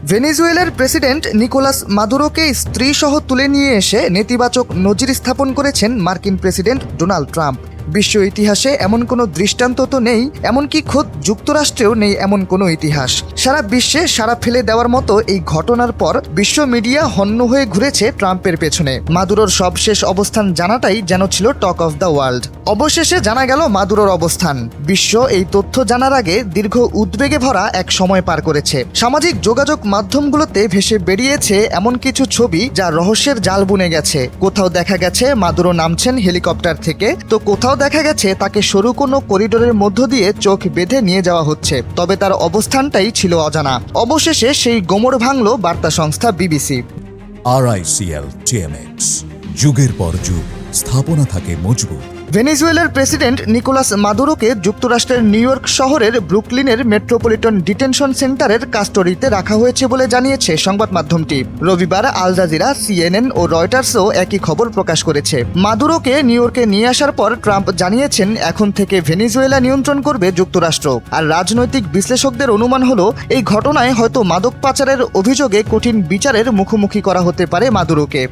ভেনেজুয়েলার president Nicolas মাদুরোকে স্ত্রীসহ তুলে নিয়ে এসে নেতিবাচক নজির স্থাপন করেছেন মার্কিন প্রেসিডেন্ট ডোনাল্ড ট্রাম্প। বিশ্ব ইতিহাসে এমন কোনো দৃষ্টান্ত তো নেই, এমনকি খোদ যুক্তরাষ্ট্রেও নেই এমন কোনো ইতিহাস। সারা বিশ্বে সাড়া ফেলে দেওয়ার মতো এই ঘটনার পর বিশ্ব মিডিয়া হন্য হয়ে ঘুরেছে ট্রাম্পের পেছনে। মাদুরোর সবশেষ অবস্থান জানাটাই যেন ছিল টক অফ দ্য ওয়ার্ল্ড। অবশেষে জানা গেল মাদুরোর অবস্থান। বিশ্ব এই তথ্য জানার আগে দীর্ঘ উদ্বেগে ভরা এক সময় পার করেছে। সামাজিক যোগাযোগ মাধ্যমগুলোতে ভেসে বেরিয়েছে এমন কিছু ছবি যা রহস্যের জাল বুনে গেছে। কোথাও দেখা গেছে মাদুরো নামছেন হেলিকপ্টার থেকে, তো কোথাও দেখা গেছে তাকে সরু কোনো করিডোরের মধ্য দিয়ে চোখ বেঁধে নিয়ে যাওয়া হচ্ছে। তবে তার অবস্থানটাই ছিল অজানা। অবশেষে সেই গোমর ভাঙল বার্তা সংস্থা বিবিসি। RICL TMX, যুগের পর যুগ স্থাপনা থাকে মজবুত। ভেনেজুয়েলার প্রেসিডেন্ট নিকোলাস মাদুরোকে যুক্তরাষ্ট্রের নিউ ইয়র্ক শহরের ব্রুকলিনের মেট্রোপলিটন ডিটেনশন সেন্টারের কাস্টডিতে রাখা হয়েছে বলে জানিয়েছে সংবাদ মাধ্যমটি। রবিবার আল জাজিরা, CNN ও রয়টার্সও একই খবর প্রকাশ করেছে। মাদুরোকে নিউ ইয়র্কে নিয়ে আসার পর ট্রাম্প জানিয়েছেন এখন থেকে ভেনেজুয়েলা নিয়ন্ত্রণ করবে যুক্তরাষ্ট্র। আর রাজনৈতিক বিশ্লেষকদের অনুমান হলো এই ঘটনায় হয়তো মাদক পাচারের অভিযোগে কঠিন বিচারের মুখোমুখি করা হতে পারে মাদুরোকে।